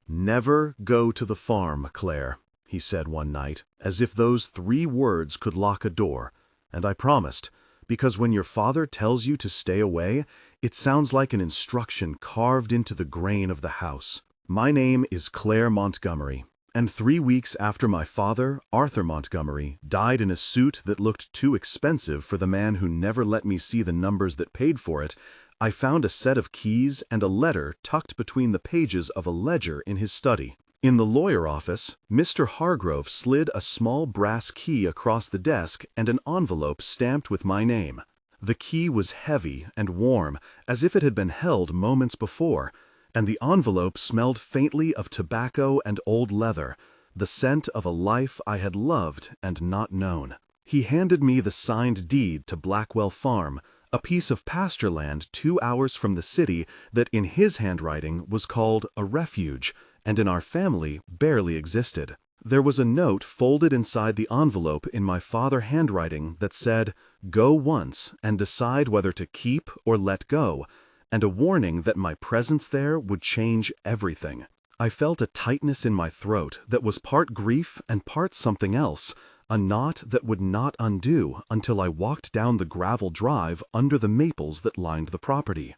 "Never go to the farm, Claire," he said one night, as if those 3 words could lock a door, and I promised, because when your father tells you to stay away, it sounds like an instruction carved into the grain of the house. My name is Claire Montgomery, and 3 weeks after my father, Arthur Montgomery, died in a suit that looked too expensive for the man who never let me see the numbers that paid for it, I found a set of keys and a letter tucked between the pages of a ledger in his study. In the lawyer office, Mr. Hargrove slid a small brass key across the desk and an envelope stamped with my name. The key was heavy and warm, as if it had been held moments before, and the envelope smelled faintly of tobacco and old leather, the scent of a life I had loved and not known. He handed me the signed deed to Blackwell Farm, a piece of pasture land 2 hours from the city that in his handwriting was called a refuge, and in our family barely existed. There was a note folded inside the envelope in my father's handwriting that said, "Go once and decide whether to keep or let go," and a warning that my presence there would change everything. I felt a tightness in my throat that was part grief and part something else, a knot that would not undo until I walked down the gravel drive under the maples that lined the property.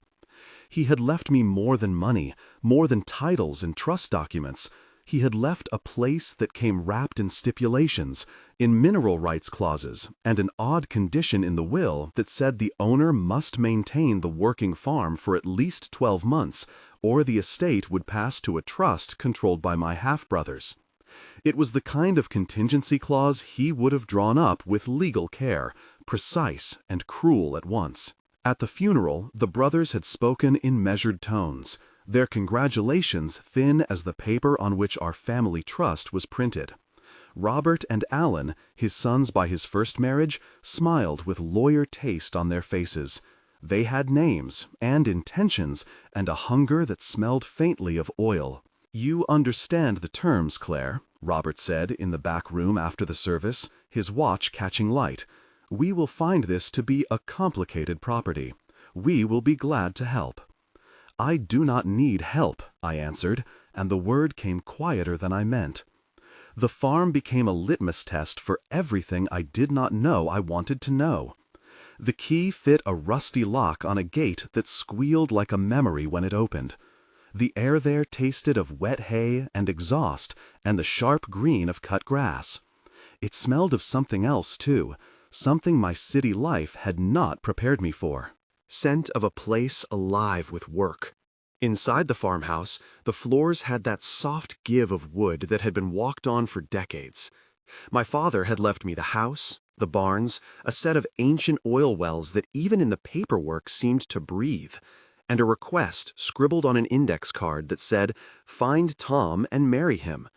He had left me more than money, more than titles and trust documents. He had left a place that came wrapped in stipulations, in mineral rights clauses, and an odd condition in the will that said the owner must maintain the working farm for at least 12 months, or the estate would pass to a trust controlled by my half-brothers. It was the kind of contingency clause he would have drawn up with legal care, precise and cruel at once. At the funeral, the brothers had spoken in measured tones, their congratulations thin as the paper on which our family trust was printed. Robert and Alan, his sons by his first marriage, smiled with lawyer taste on their faces. They had names and intentions and a hunger that smelled faintly of oil. "You understand the terms, Claire," Robert said in the back room after the service, his watch catching light. "We will find this to be a complicated property. We will be glad to help." "I do not need help," I answered, and the word came quieter than I meant. The farm became a litmus test for everything I did not know I wanted to know. The key fit a rusty lock on a gate that squealed like a memory when it opened. The air there tasted of wet hay and exhaust and the sharp green of cut grass. It smelled of something else, too, something my city life had not prepared me for. Scent of a place alive with work. Inside the farmhouse, the floors had that soft give of wood that had been walked on for decades. My father had left me the house, the barns, a set of ancient oil wells that even in the paperwork seemed to breathe, and a request scribbled on an index card that said, "Find Tom and marry him."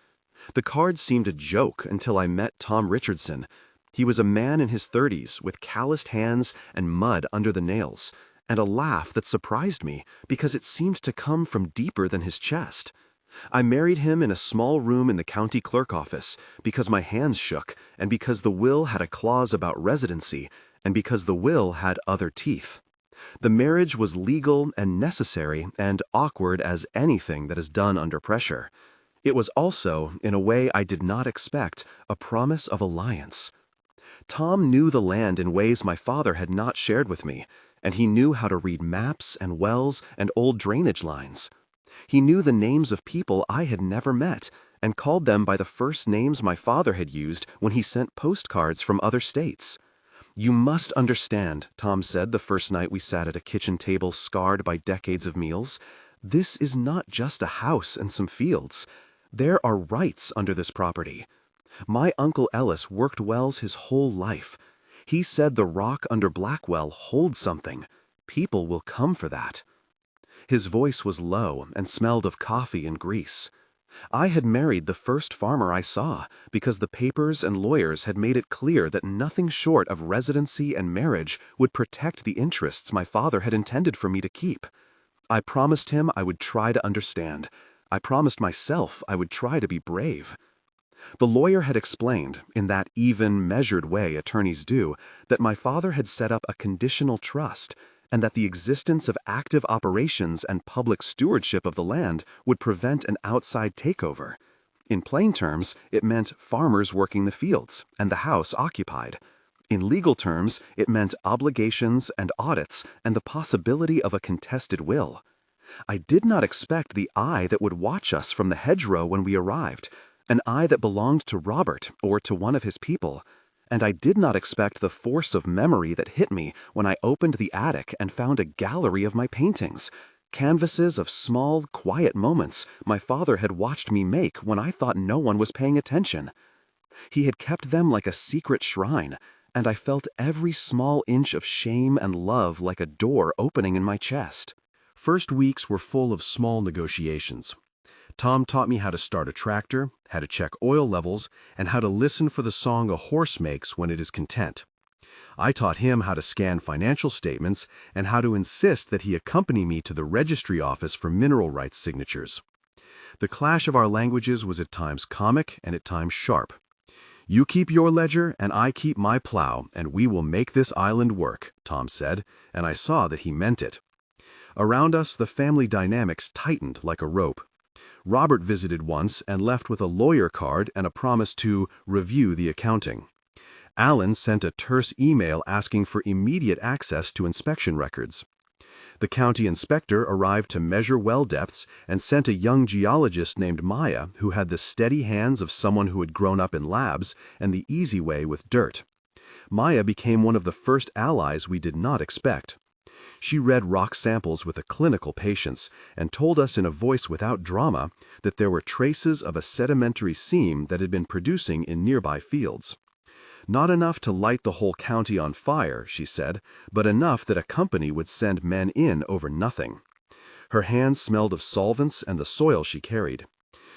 The card seemed a joke until I met Tom Richardson. He was a man in his 30s with calloused hands and mud under the nails, and a laugh that surprised me because it seemed to come from deeper than his chest. I married him in a small room in the county clerk office because my hands shook and because the will had a clause about residency and because the will had other teeth. The marriage was legal and necessary and awkward as anything that is done under pressure. It was also, in a way I did not expect, a promise of alliance. Tom knew the land in ways my father had not shared with me, and he knew how to read maps and wells and old drainage lines. He knew the names of people I had never met and called them by the first names my father had used when he sent postcards from other states. "You must understand," Tom said the first night we sat at a kitchen table scarred by decades of meals, "this is not just a house and some fields. There are rights under this property. My Uncle Ellis worked wells his whole life. He said the rock under Blackwell holds something. People will come for that." His voice was low and smelled of coffee and grease. I had married the first farmer I saw because the papers and lawyers had made it clear that nothing short of residency and marriage would protect the interests my father had intended for me to keep. I promised him I would try to understand. I promised myself I would try to be brave. The lawyer had explained, in that even, measured way attorneys do, that my father had set up a conditional trust, and that the existence of active operations and public stewardship of the land would prevent an outside takeover. In plain terms, it meant farmers working the fields and the house occupied. In legal terms, it meant obligations and audits and the possibility of a contested will. I did not expect the eye that would watch us from the hedgerow when we arrived, an eye that belonged to Robert or to one of his people. And I did not expect the force of memory that hit me when I opened the attic and found a gallery of my paintings, canvases of small, quiet moments my father had watched me make when I thought no one was paying attention. He had kept them like a secret shrine, and I felt every small inch of shame and love like a door opening in my chest. First weeks were full of small negotiations. Tom taught me how to start a tractor, how to check oil levels, and how to listen for the song a horse makes when it is content. I taught him how to scan financial statements and how to insist that he accompany me to the registry office for mineral rights signatures. The clash of our languages was at times comic and at times sharp. "You keep your ledger and I keep my plow, and we will make this island work," Tom said, and I saw that he meant it. Around us, the family dynamics tightened like a rope. Robert visited once and left with a lawyer card and a promise to review the accounting. Alan sent a terse email asking for immediate access to inspection records. The county inspector arrived to measure well depths and sent a young geologist named Maya who had the steady hands of someone who had grown up in labs and the easy way with dirt. Maya became one of the first allies we did not expect. She read rock samples with a clinical patience and told us in a voice without drama that there were traces of a sedimentary seam that had been producing in nearby fields. Not enough to light the whole county on fire, she said, but enough that a company would send men in over nothing. Her hands smelled of solvents and the soil she carried.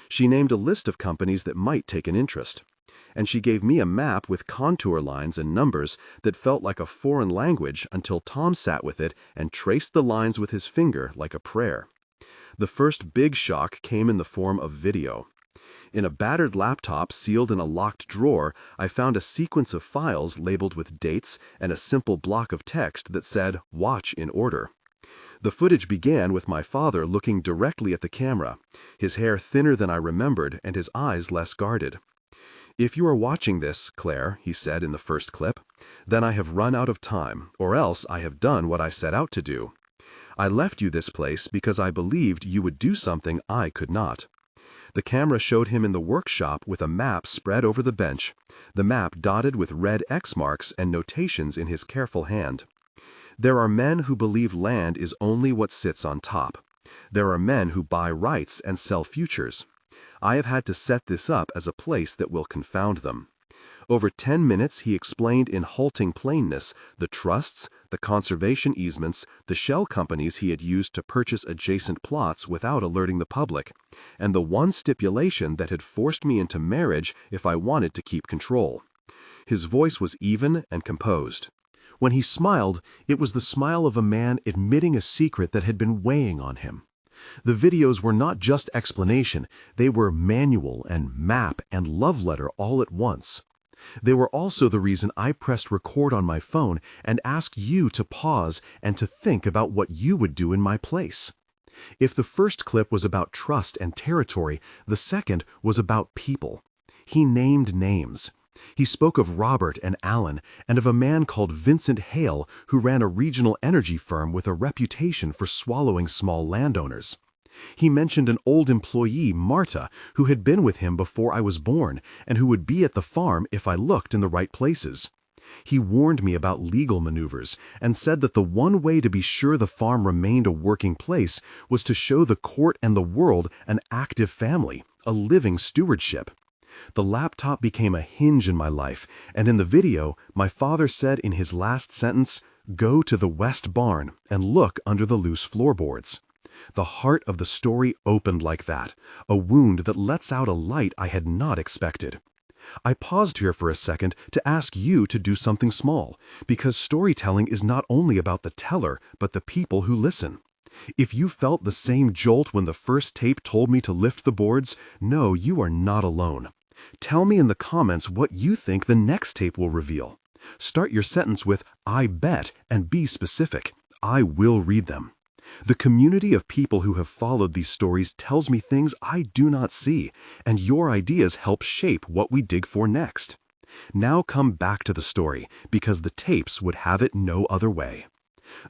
She named a list of companies that might take an interest. And she gave me a map with contour lines and numbers that felt like a foreign language until Tom sat with it and traced the lines with his finger like a prayer. The first big shock came in the form of video. In a battered laptop sealed in a locked drawer, I found a sequence of files labeled with dates and a simple block of text that said, "Watch in order." The footage began with my father looking directly at the camera, his hair thinner than I remembered and his eyes less guarded. "If you are watching this, Claire," he said in the first clip, "then I have run out of time, or else I have done what I set out to do. I left you this place because I believed you would do something I could not." The camera showed him in the workshop with a map spread over the bench, the map dotted with red X marks and notations in his careful hand. "There are men who believe land is only what sits on top. There are men who buy rights and sell futures. I have had to set this up as a place that will confound them." Over 10 minutes he explained in halting plainness the trusts, the conservation easements, the shell companies he had used to purchase adjacent plots without alerting the public, and the one stipulation that had forced me into marriage if I wanted to keep control. His voice was even and composed. When he smiled, it was the smile of a man admitting a secret that had been weighing on him. The videos were not just explanation, they were manual and map and love letter all at once. They were also the reason I pressed record on my phone and asked you to pause and to think about what you would do in my place. If the first clip was about trust and territory, the second was about people. He named names. He spoke of Robert and Alan and of a man called Vincent Hale who ran a regional energy firm with a reputation for swallowing small landowners. He mentioned an old employee, Marta, who had been with him before I was born and who would be at the farm if I looked in the right places. He warned me about legal maneuvers and said that the one way to be sure the farm remained a working place was to show the court and the world an active family, a living stewardship. The laptop became a hinge in my life, and in the video, my father said in his last sentence, "Go to the west barn and look under the loose floorboards." The heart of the story opened like that, a wound that lets out a light I had not expected. I paused here for a second to ask you to do something small, because storytelling is not only about the teller, but the people who listen. If you felt the same jolt when the first tape told me to lift the boards, know you are not alone. Tell me in the comments what you think the next tape will reveal. Start your sentence with "I bet" and be specific. I will read them. The community of people who have followed these stories tells me things I do not see, and your ideas help shape what we dig for next. Now come back to the story, because the tapes would have it no other way.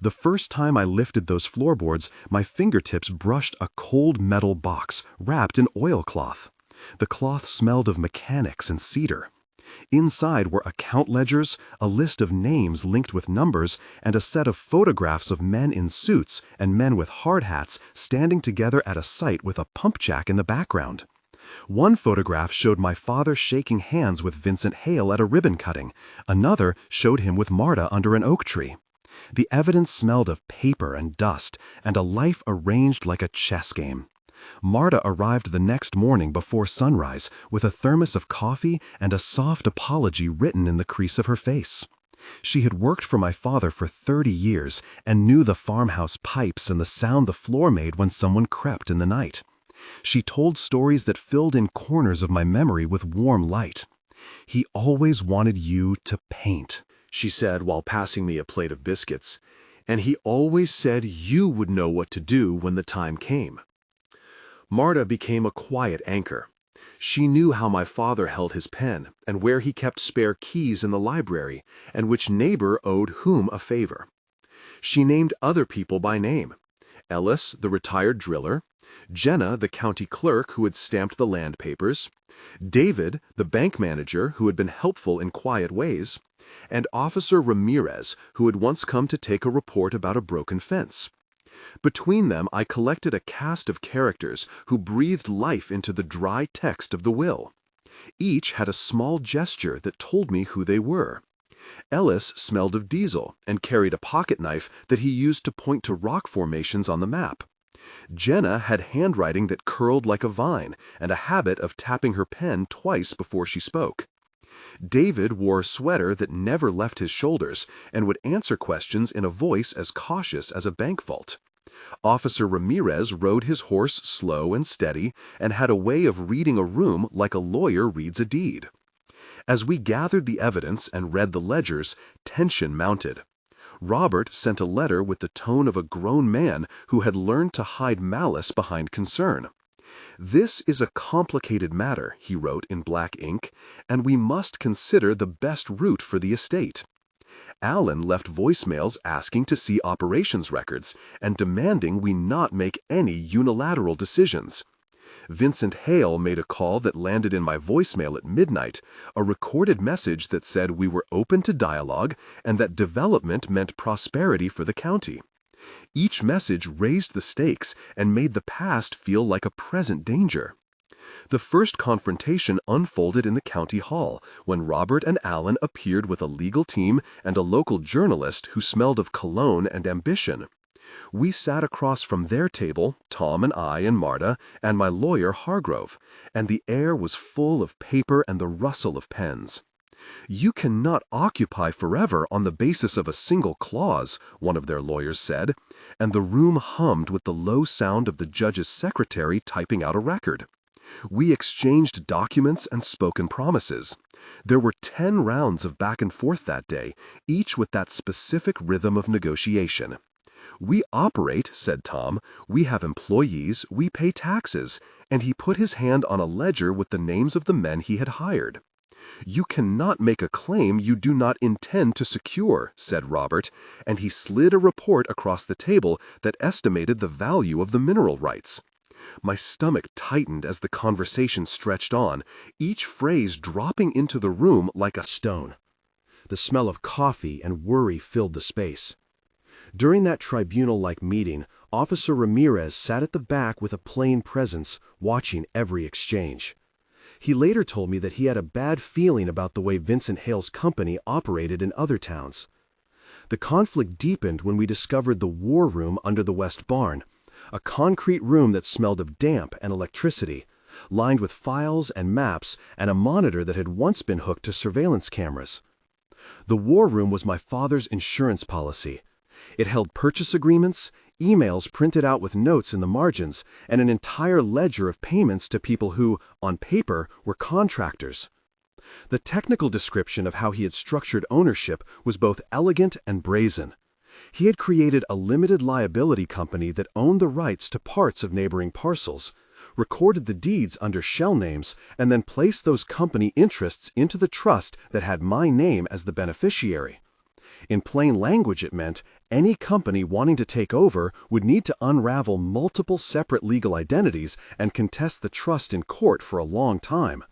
The first time I lifted those floorboards, my fingertips brushed a cold metal box wrapped in oilcloth. The cloth smelled of mechanics and cedar. Inside were account ledgers, a list of names linked with numbers, and a set of photographs of men in suits and men with hard hats standing together at a site with a pump jack in the background. One photograph showed my father shaking hands with Vincent Hale at a ribbon cutting. Another showed him with Marta under an oak tree. The evidence smelled of paper and dust, and a life arranged like a chess game. Marta arrived the next morning before sunrise with a thermos of coffee and a soft apology written in the crease of her face. She had worked for my father for 30 years and knew the farmhouse pipes and the sound the floor made when someone crept in the night. She told stories that filled in corners of my memory with warm light. "He always wanted you to paint," she said while passing me a plate of biscuits, "and he always said you would know what to do when the time came." Marta became a quiet anchor. She knew how my father held his pen, and where he kept spare keys in the library, and which neighbor owed whom a favor. She named other people by name: Ellis, the retired driller; Jenna, the county clerk who had stamped the land papers; David, the bank manager who had been helpful in quiet ways; and Officer Ramirez, who had once come to take a report about a broken fence. Between them, I collected a cast of characters who breathed life into the dry text of the will. Each had a small gesture that told me who they were. Ellis smelled of diesel and carried a pocket knife that he used to point to rock formations on the map. Jenna had handwriting that curled like a vine and a habit of tapping her pen twice before she spoke. David wore a sweater that never left his shoulders and would answer questions in a voice as cautious as a bank vault. Officer Ramirez rode his horse slow and steady and had a way of reading a room like a lawyer reads a deed. As we gathered the evidence and read the ledgers, tension mounted. Robert sent a letter with the tone of a grown man who had learned to hide malice behind concern. "This is a complicated matter," he wrote in black ink, "and we must consider the best route for the estate." Alan left voicemails asking to see operations records and demanding we not make any unilateral decisions. Vincent Hale made a call that landed in my voicemail at midnight, a recorded message that said we were open to dialogue and that development meant prosperity for the county. Each message raised the stakes and made the past feel like a present danger. The first confrontation unfolded in the county hall when Robert and Alan appeared with a legal team and a local journalist who smelled of cologne and ambition. We sat across from their table, Tom and I and Marta, and my lawyer Hargrove, and the air was full of paper and the rustle of pens. "You cannot occupy forever on the basis of a single clause," one of their lawyers said, and the room hummed with the low sound of the judge's secretary typing out a record. We exchanged documents and spoken promises. There were 10 rounds of back and forth that day, each with that specific rhythm of negotiation. "We operate," said Tom, "we have employees, we pay taxes," and he put his hand on a ledger with the names of the men he had hired. "You cannot make a claim you do not intend to secure," said Robert, and he slid a report across the table that estimated the value of the mineral rights. My stomach tightened as the conversation stretched on, each phrase dropping into the room like a stone. The smell of coffee and worry filled the space. During that tribunal-like meeting, Officer Ramirez sat at the back with a plain presence, watching every exchange. He later told me that he had a bad feeling about the way Vincent Hale's company operated in other towns. The conflict deepened when we discovered the war room under the west barn, a concrete room that smelled of damp and electricity, lined with files and maps and a monitor that had once been hooked to surveillance cameras. The war room was my father's insurance policy. It held purchase agreements, emails printed out with notes in the margins, and an entire ledger of payments to people who, on paper, were contractors. The technical description of how he had structured ownership was both elegant and brazen. He had created a limited liability company that owned the rights to parts of neighboring parcels, recorded the deeds under shell names, and then placed those company interests into the trust that had my name as the beneficiary. In plain language, it meant any company wanting to take over would need to unravel multiple separate legal identities and contest the trust in court for a long time.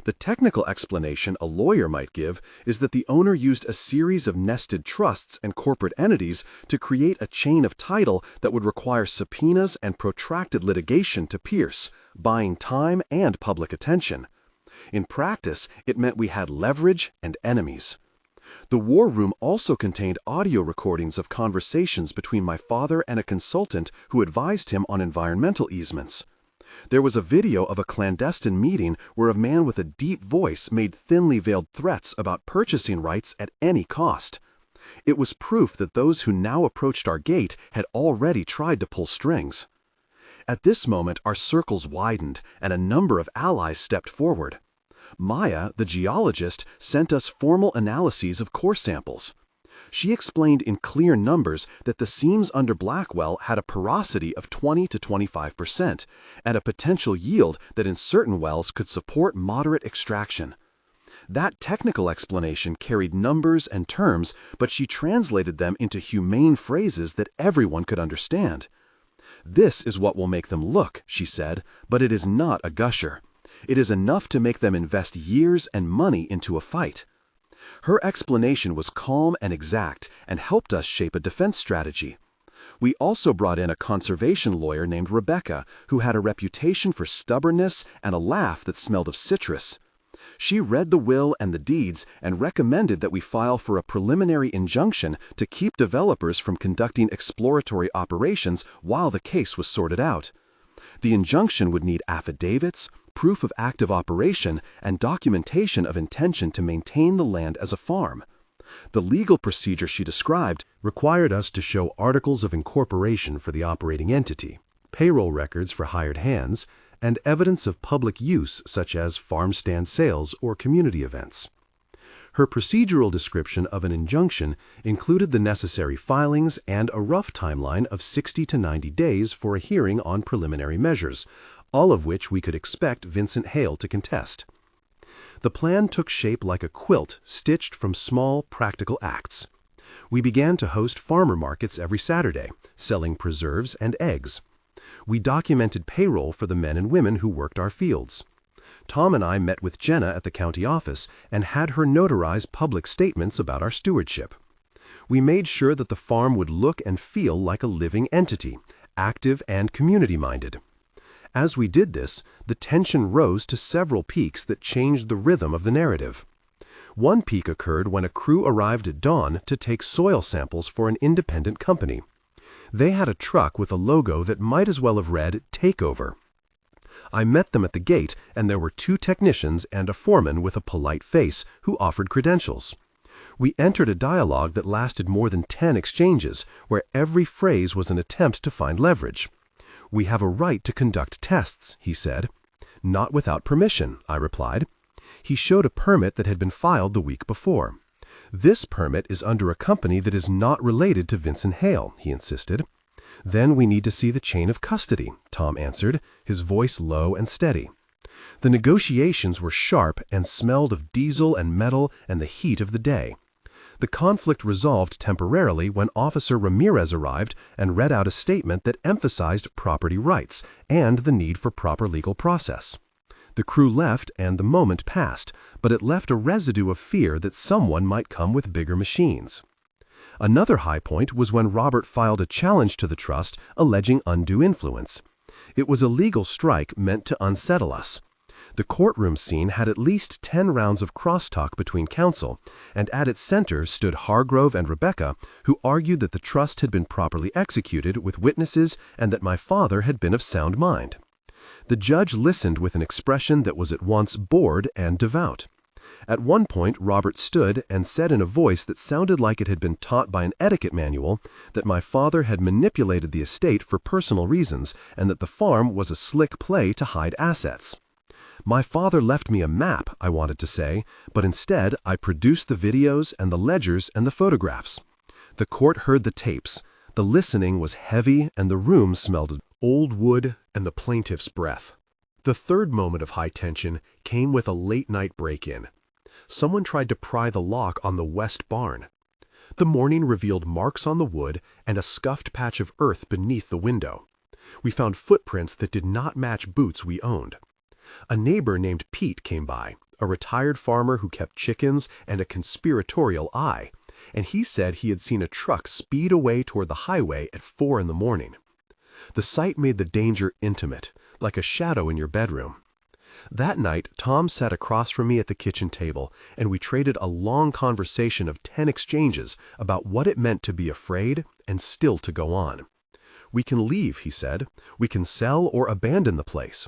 The technical explanation a lawyer might give is that the owner used a series of nested trusts and corporate entities to create a chain of title that would require subpoenas and protracted litigation to pierce, buying time and public attention. In practice, it meant we had leverage and enemies. The war room also contained audio recordings of conversations between my father and a consultant who advised him on environmental easements. There was a video of a clandestine meeting where a man with a deep voice made thinly veiled threats about purchasing rights at any cost. It was proof that those who now approached our gate had already tried to pull strings. At this moment, our circles widened, and a number of allies stepped forward. Maya, the geologist, sent us formal analyses of core samples. She explained in clear numbers that the seams under Blackwell had a porosity of 20 to 25% and a potential yield that in certain wells could support moderate extraction. That technical explanation carried numbers and terms, but she translated them into humane phrases that everyone could understand. "This is what will make them look," she said, "but it is not a gusher. It is enough to make them invest years and money into a fight." Her explanation was calm and exact and helped us shape a defense strategy. We also brought in a conservation lawyer named Rebecca, who had a reputation for stubbornness and a laugh that smelled of citrus. She read the will and the deeds and recommended that we file for a preliminary injunction to keep developers from conducting exploratory operations while the case was sorted out. The injunction would need affidavits, proof of active operation, and documentation of intention to maintain the land as a farm. The legal procedure she described required us to show articles of incorporation for the operating entity, payroll records for hired hands, and evidence of public use such as farm stand sales or community events. Her procedural description of an injunction included the necessary filings and a rough timeline of 60 to 90 days for a hearing on preliminary measures, all of which we could expect Vincent Hale to contest. The plan took shape like a quilt stitched from small, practical acts. We began to host farmer markets every Saturday, selling preserves and eggs. We documented payroll for the men and women who worked our fields. Tom and I met with Jenna at the county office and had her notarize public statements about our stewardship. We made sure that the farm would look and feel like a living entity, active and community-minded. As we did this, the tension rose to several peaks that changed the rhythm of the narrative. One peak occurred when a crew arrived at dawn to take soil samples for an independent company. They had a truck with a logo that might as well have read "Takeover." I met them at the gate, and there were 2 technicians and a foreman with a polite face who offered credentials. We entered a dialogue that lasted more than 10 exchanges, where every phrase was an attempt to find leverage. "We have a right to conduct tests," he said. "Not without permission," I replied. He showed a permit that had been filed the week before. "This permit is under a company that is not related to Vincent Hale," he insisted. "Then we need to see the chain of custody," Tom answered, his voice low and steady. The negotiations were sharp and smelled of diesel and metal and the heat of the day. The conflict resolved temporarily when Officer Ramirez arrived and read out a statement that emphasized property rights and the need for proper legal process. The crew left and the moment passed, but it left a residue of fear that someone might come with bigger machines. Another high point was when Robert filed a challenge to the trust alleging undue influence. It was a legal strike meant to unsettle us. The courtroom scene had at least 10 rounds of crosstalk between counsel, and at its center stood Hargrove and Rebecca, who argued that the trust had been properly executed with witnesses and that my father had been of sound mind. The judge listened with an expression that was at once bored and devout. At one point, Robert stood and said in a voice that sounded like it had been taught by an etiquette manual that my father had manipulated the estate for personal reasons and that the farm was a slick play to hide assets. My father left me a map, I wanted to say, but instead I produced the videos and the ledgers and the photographs. The court heard the tapes. The listening was heavy and the room smelled of old wood and the plaintiff's breath. The third moment of high tension came with a late-night break-in. Someone tried to pry the lock on the west barn. The morning revealed marks on the wood and a scuffed patch of earth beneath the window. We found footprints that did not match boots we owned. A neighbor named Pete came by, a retired farmer who kept chickens and a conspiratorial eye, and he said he had seen a truck speed away toward the highway at 4 in the morning. The sight made the danger intimate, like a shadow in your bedroom. That night, Tom sat across from me at the kitchen table, and we traded a long conversation of 10 exchanges about what it meant to be afraid and still to go on. "We can leave," he said. "We can sell or abandon the place."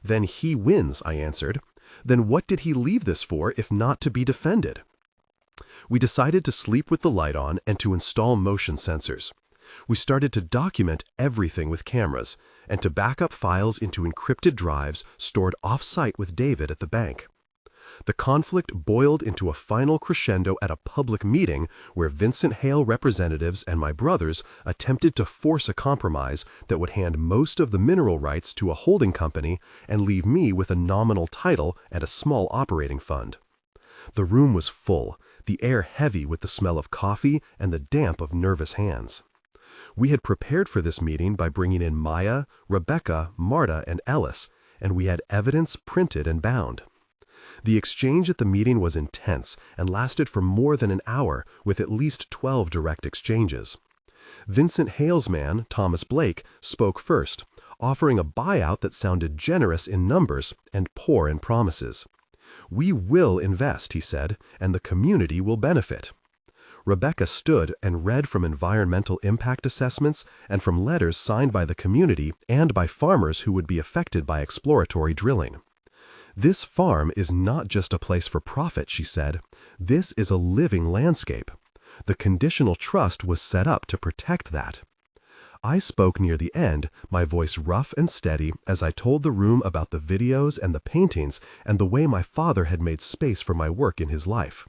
"Then he wins," I answered. "Then what did he leave this for if not to be defended?" We decided to sleep with the light on and to install motion sensors. We started to document everything with cameras and to back up files into encrypted drives stored off-site with David at the bank. The conflict boiled into a final crescendo at a public meeting where Vincent Hale representatives and my brothers attempted to force a compromise that would hand most of the mineral rights to a holding company and leave me with a nominal title and a small operating fund. The room was full, the air heavy with the smell of coffee and the damp of nervous hands. We had prepared for this meeting by bringing in Maya, Rebecca, Marta, and Ellis, and we had evidence printed and bound. The exchange at the meeting was intense and lasted for more than an hour, with at least 12 direct exchanges. Vincent Hale's man, Thomas Blake, spoke first, offering a buyout that sounded generous in numbers and poor in promises. "We will invest," he said, "and the community will benefit." Rebecca stood and read from environmental impact assessments and from letters signed by the community and by farmers who would be affected by exploratory drilling. "This farm is not just a place for profit," she said. "This is a living landscape. The conditional trust was set up to protect that." I spoke near the end, my voice rough and steady, as I told the room about the videos and the paintings and the way my father had made space for my work in his life.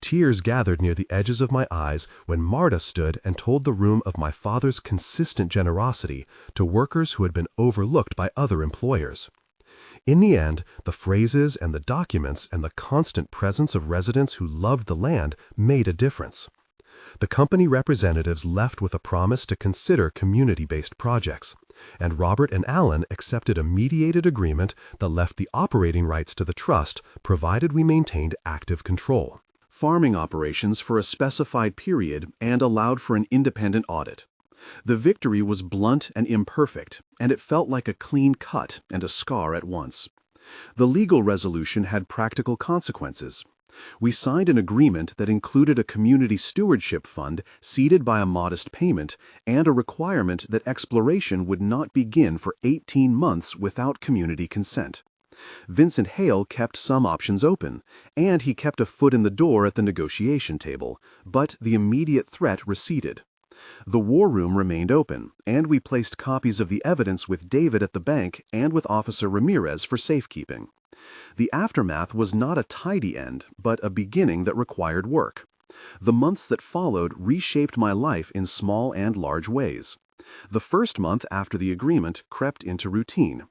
Tears gathered near the edges of my eyes when Marta stood and told the room of my father's consistent generosity to workers who had been overlooked by other employers. In the end, the phrases and the documents and the constant presence of residents who loved the land made a difference. The company representatives left with a promise to consider community-based projects, and Robert and Alan accepted a mediated agreement that left the operating rights to the trust, provided we maintained active control. Farming operations for a specified period and allowed for an independent audit. The victory was blunt and imperfect, and it felt like a clean cut and a scar at once. The legal resolution had practical consequences. We signed an agreement that included a community stewardship fund seeded by a modest payment and a requirement that exploration would not begin for 18 months without community consent. Vincent Hale kept some options open, and he kept a foot in the door at the negotiation table, but the immediate threat receded. The war room remained open, and we placed copies of the evidence with David at the bank and with Officer Ramirez for safekeeping. The aftermath was not a tidy end, but a beginning that required work. The months that followed reshaped my life in small and large ways. The first month after the agreement crept into routine.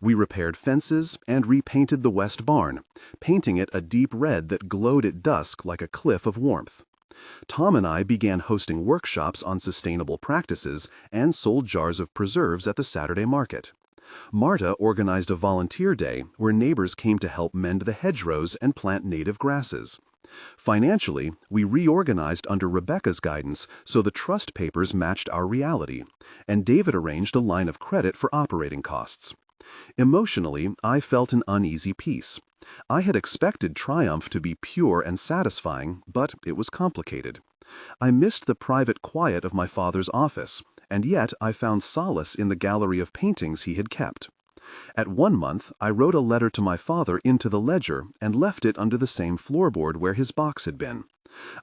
We repaired fences and repainted the west barn, painting it a deep red that glowed at dusk like a cliff of warmth. Tom and I began hosting workshops on sustainable practices and sold jars of preserves at the Saturday market. Marta organized a volunteer day where neighbors came to help mend the hedgerows and plant native grasses. Financially, we reorganized under Rebecca's guidance so the trust papers matched our reality, and David arranged a line of credit for operating costs. Emotionally, I felt an uneasy peace. I had expected triumph to be pure and satisfying, but it was complicated. I missed the private quiet of my father's office, and yet I found solace in the gallery of paintings he had kept. At 1 month, I wrote a letter to my father into the ledger and left it under the same floorboard where his box had been.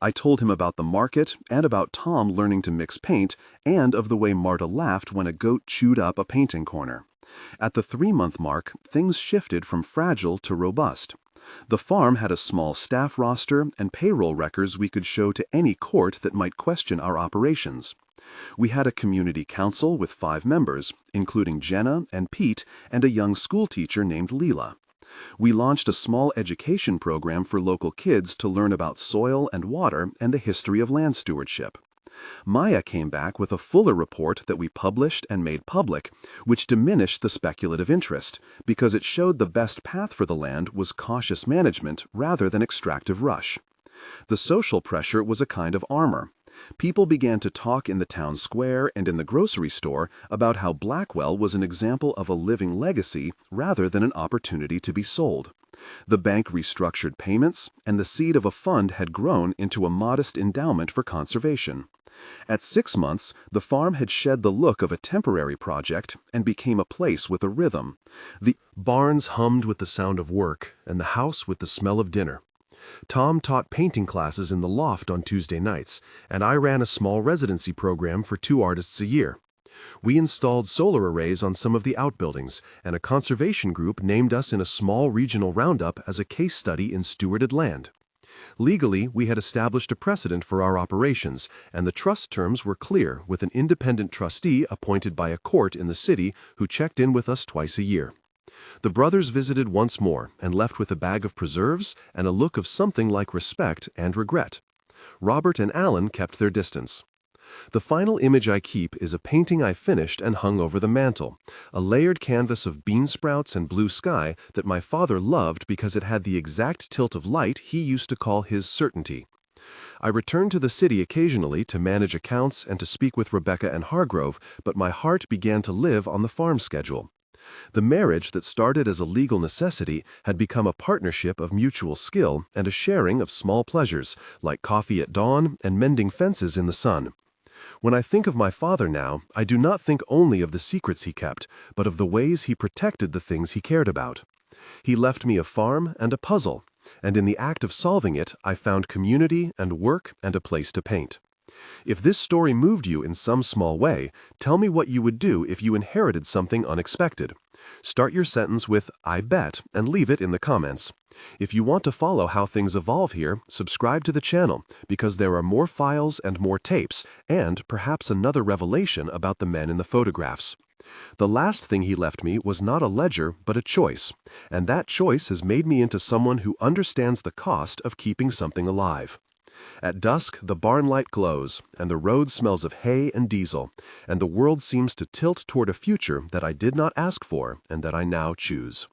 I told him about the market and about Tom learning to mix paint and of the way Marta laughed when a goat chewed up a painting corner. At the 3-month mark, things shifted from fragile to robust. The farm had a small staff roster and payroll records we could show to any court that might question our operations. We had a community council with 5 members, including Jenna and Pete and a young schoolteacher named Leela. We launched a small education program for local kids to learn about soil and water and the history of land stewardship. Maya came back with a fuller report that we published and made public, which diminished the speculative interest because it showed the best path for the land was cautious management rather than extractive rush. The social pressure was a kind of armor. People began to talk in the town square and in the grocery store about how Blackwell was an example of a living legacy rather than an opportunity to be sold. The bank restructured payments, and the seed of a fund had grown into a modest endowment for conservation. At 6 months, the farm had shed the look of a temporary project and became a place with a rhythm. The barns hummed with the sound of work, and the house with the smell of dinner. Tom taught painting classes in the loft on Tuesday nights, and I ran a small residency program for 2 artists a year. We installed solar arrays on some of the outbuildings, and a conservation group named us in a small regional roundup as a case study in stewarded land. Legally, we had established a precedent for our operations, and the trust terms were clear, with an independent trustee appointed by a court in the city who checked in with us twice a year. The brothers visited once more and left with a bag of preserves and a look of something like respect and regret. Robert and Alan kept their distance. The final image I keep is a painting I finished and hung over the mantel, a layered canvas of bean sprouts and blue sky that my father loved because it had the exact tilt of light he used to call his certainty. I returned to the city occasionally to manage accounts and to speak with Rebecca and Hargrove, but my heart began to live on the farm schedule. The marriage that started as a legal necessity had become a partnership of mutual skill and a sharing of small pleasures, like coffee at dawn and mending fences in the sun. When I think of my father now, I do not think only of the secrets he kept, but of the ways he protected the things he cared about. He left me a farm and a puzzle, and in the act of solving it, I found community and work and a place to paint. If this story moved you in some small way, tell me what you would do if you inherited something unexpected. Start your sentence with "I bet" and leave it in the comments. If you want to follow how things evolve here, subscribe to the channel, because there are more files and more tapes, and perhaps another revelation about the men in the photographs. The last thing he left me was not a ledger, but a choice, and that choice has made me into someone who understands the cost of keeping something alive. At dusk, the barn light glows, and the road smells of hay and diesel, and the world seems to tilt toward a future that I did not ask for and that I now choose.